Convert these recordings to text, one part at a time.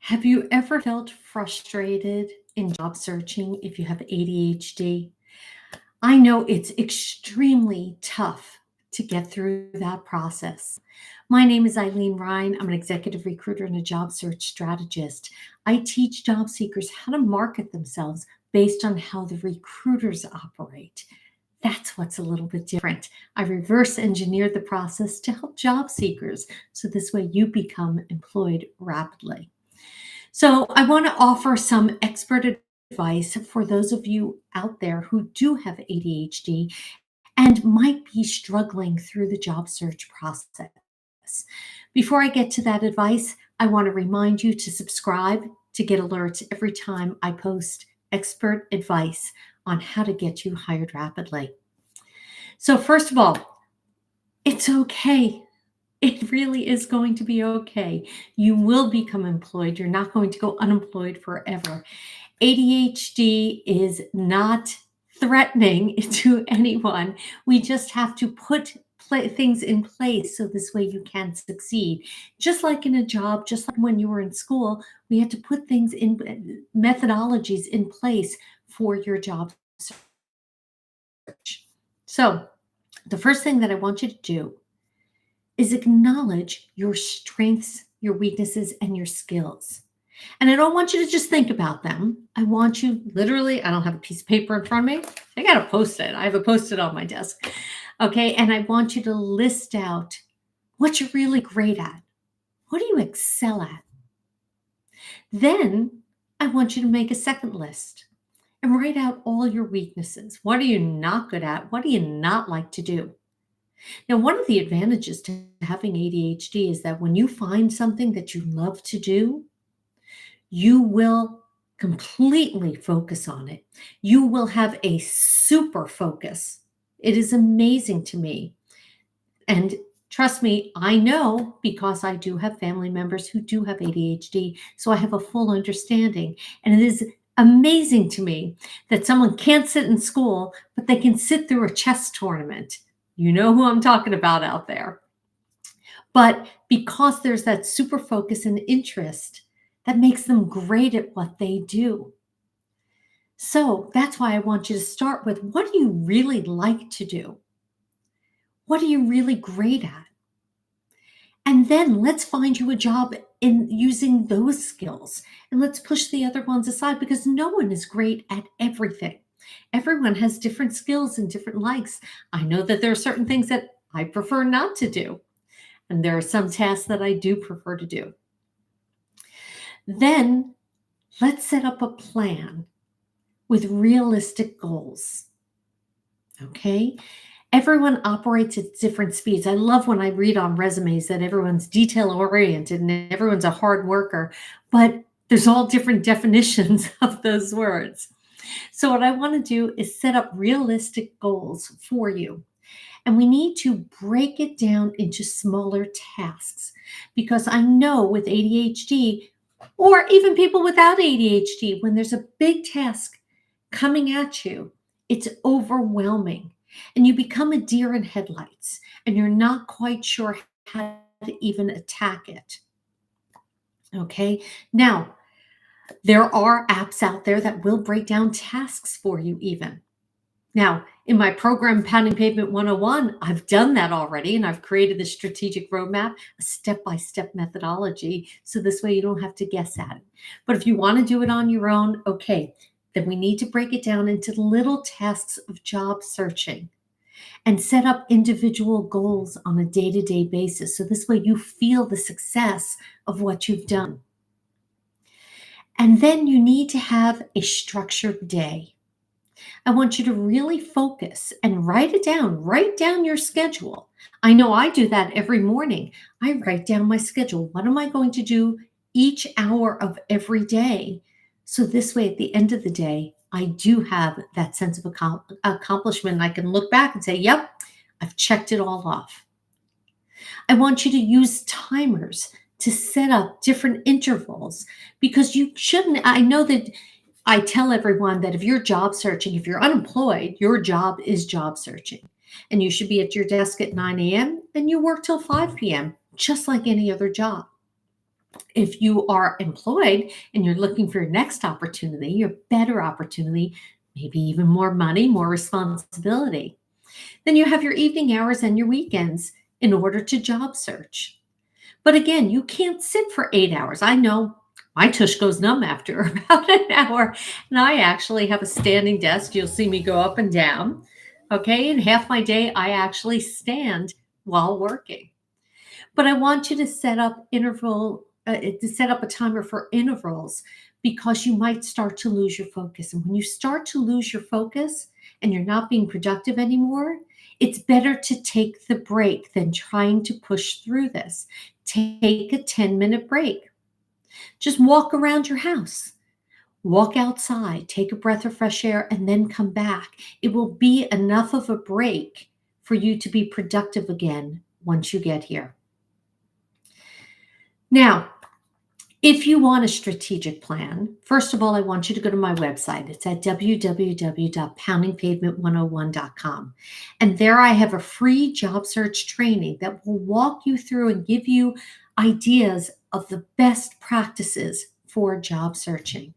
Have you ever felt frustrated in job searching if you have ADHD? I know it's extremely tough to get through that process. My name is Rein. I'm an executive recruiter and a job search strategist. I teach job seekers how to market themselves based on how the recruiters operate. That's what's a little bit different. I reverse engineer the process to help job seekers so this way you become employed rapidly. So, I want to offer some expert advice for those of you out there who do have ADHD and might be struggling through the job search process. Before I get to that advice, I want to remind you to subscribe to get alerts every time I post expert advice on how to get you hired rapidly. So, first of all, it's okay. It really is going to be okay. You will become employed. You're not going to go unemployed forever. ADHD is not threatening to anyone. We just have to put things in place so this way you can succeed. Just like in a job, just like when you were in school, we had to put things in methodologies in place for your job search. So, the first thing that I want you to do is acknowledge your strengths, your weaknesses, and your skills. And I don't want you to just think about them. I want you literally, I don't have a piece of paper in front of me. I got to post it. I have a post it on my desk. Okay. And I want you to list out what you're really great at. What do you excel at? Then I want you to make a second list and write out all your weaknesses. What are you not good at? What do you not like to do? Now, one of the advantages to having ADHD is that when you find something that you love to do, you will completely focus on it. You will have a super focus. It is amazing to me. And trust me, I know because I do have family members who do have ADHD. So I have a full understanding. And it is amazing to me that someone can't sit in school, but they can sit through a chess tournament. You know who I'm talking about out there. But because there's that super focus and interest, that makes them great at what they do. So that's why I want you to start with what do you really like to do? What are you really great at? And then let's find you a job in using those skills. And let's push the other ones aside because no one is great at everything. Everyone has different skills and different likes. I know that there are certain things that I prefer not to do. And there are some tasks that I do prefer to do. Then let's set up a plan with realistic goals. Okay? Everyone operates at different speeds. I love when I read on resumes that everyone's detail oriented and everyone's a hard worker, but there's all different definitions of those words. So, what I want to do is set up realistic goals for you. And we need to break it down into smaller tasks because I know with ADHD, or even people without ADHD, when there's a big task coming at you, it's overwhelming. And you become a deer in headlights and you're not quite sure how to even attack it. Okay. Now, there are apps out there that will break down tasks for you, even. Now, in my program, Pounding Pavement 101, I've done that already, and I've created the strategic roadmap, a step-by-step methodology, so this way you don't have to guess at it. But if you want to do it on your own, okay, then we need to break it down into little tasks of job searching and set up individual goals on a day-to-day basis, so this way you feel the success of what you've done. And then you need to have a structured day. I want you to really focus and write it down. Write down your schedule. I know I do that every morning. I write down my schedule. What am I going to do each hour of every day? So this way, at the end of the day, I do have that sense of accomplishment. I can look back and say, yep, I've checked it all off. I want you to use timers to set up different intervals because you shouldn't. I know that I tell everyone that if you're job searching, if you're unemployed, your job is job searching. And you should be at your desk at 9 a.m. and you work till 5 p.m., just like any other job. If you are employed and you're looking for your next opportunity, your better opportunity, maybe even more money, more responsibility, then you have your evening hours and your weekends in order to job search. But again, you can't sit for 8 hours. I know my tush goes numb after about an hour, and I actually have a standing desk. You'll see me go up and down. Okay. And half my day, I actually stand while working. But I want you to set up a timer for intervals because you might start to lose your focus. And when you start to lose your focus and you're not being productive anymore, it's better to take the break than trying to push through this. Take a 10-minute break. Just walk around your house. Walk outside, take a breath of fresh air, and then come back. It will be enough of a break for you to be productive again once you get here. Now, if you want a strategic plan, first of all, I want you to go to my website. It's at www.poundingpavement101.com. And there I have a free job search training that will walk you through and give you ideas of the best practices for job searching.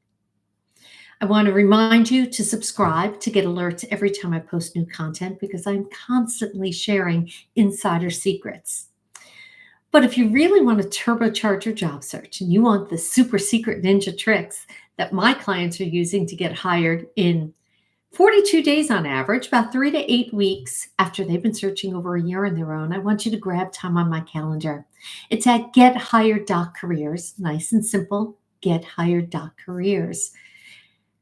I want to remind you to subscribe to get alerts every time I post new content because I'm constantly sharing insider secrets. But if you really want to turbocharge your job search and you want the super secret ninja tricks that my clients are using to get hired in 42 days on average, about 3 to 8 weeks after they've been searching over a year on their own, I want you to grab time on my calendar. It's at gethired.careers, nice and simple, gethired.careers.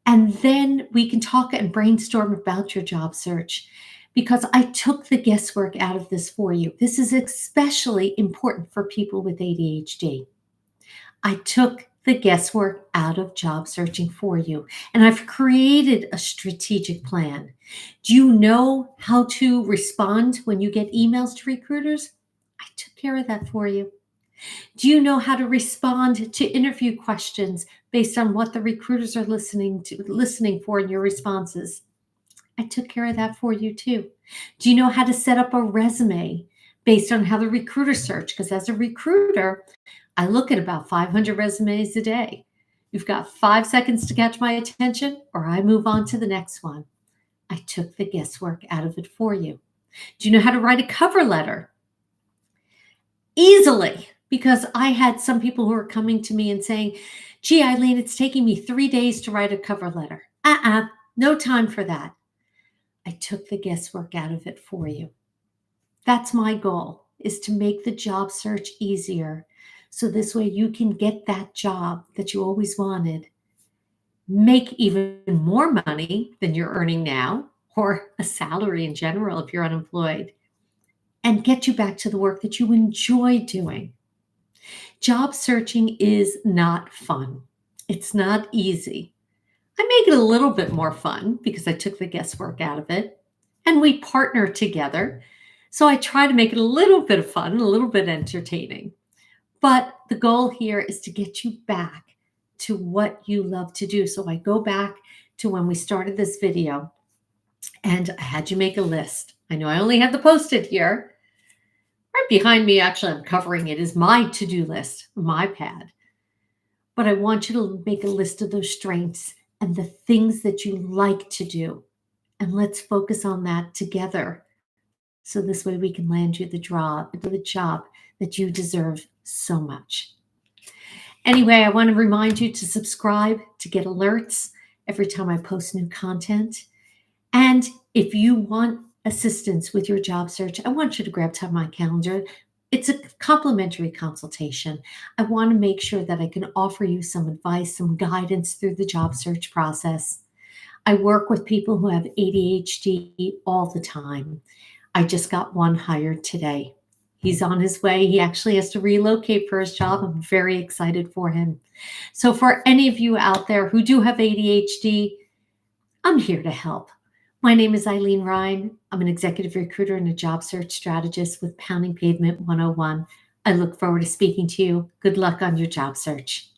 And then we can talk and brainstorm about your job search because I took the guesswork out of this for you. This is especially important for people with ADHD. I took the guesswork out of job searching for you, and I've created a strategic plan. Do you know how to respond when you get emails to recruiters? I took care of that for you. Do you know how to respond to interview questions based on what the recruiters are listening for in your responses? I took care of that for you too. Do you know how to set up a resume based on how the recruiter search? Because as a recruiter, I look at about 500 resumes a day. You've got 5 seconds to catch my attention, or I move on to the next one. I took the guesswork out of it for you. Do you know how to write a cover letter? Easily, because I had some people who were coming to me and saying, gee, Ilene, it's taking me 3 days to write a cover letter. No time for that. I took the guesswork out of it for you. That's my goal, is to make the job search easier. So this way you can get that job that you always wanted, make even more money than you're earning now, or a salary in general if you're unemployed, and get you back to the work that you enjoy doing. Job searching is not fun. It's not easy. I make it a little bit more fun because I took the guesswork out of it, and we partner together. So I try to make it a little bit of fun, a little bit entertaining. But the goal here is to get you back to what you love to do. So I go back to when we started this video and I had you make a list. I know I only have the Post-it here. Right behind me, actually, I'm covering it, is my to-do list, my pad. But I want you to make a list of those strengths and the things that you like to do. And let's focus on that together. So this way we can land you the job that you deserve so much. Anyway, I want to remind you to subscribe to get alerts every time I post new content. And if you want assistance with your job search, I want you to grab time on my calendar. It's a complimentary consultation. I want to make sure that I can offer you some advice, some guidance through the job search process. I work with people who have ADHD all the time. I just got one hired today. He's on his way. He actually has to relocate for his job. I'm very excited for him. So for any of you out there who do have ADHD, I'm here to help. My name is Ilene Rein. I'm an executive recruiter and a job search strategist with Pounding Pavement 101. I look forward to speaking to you. Good luck on your job search.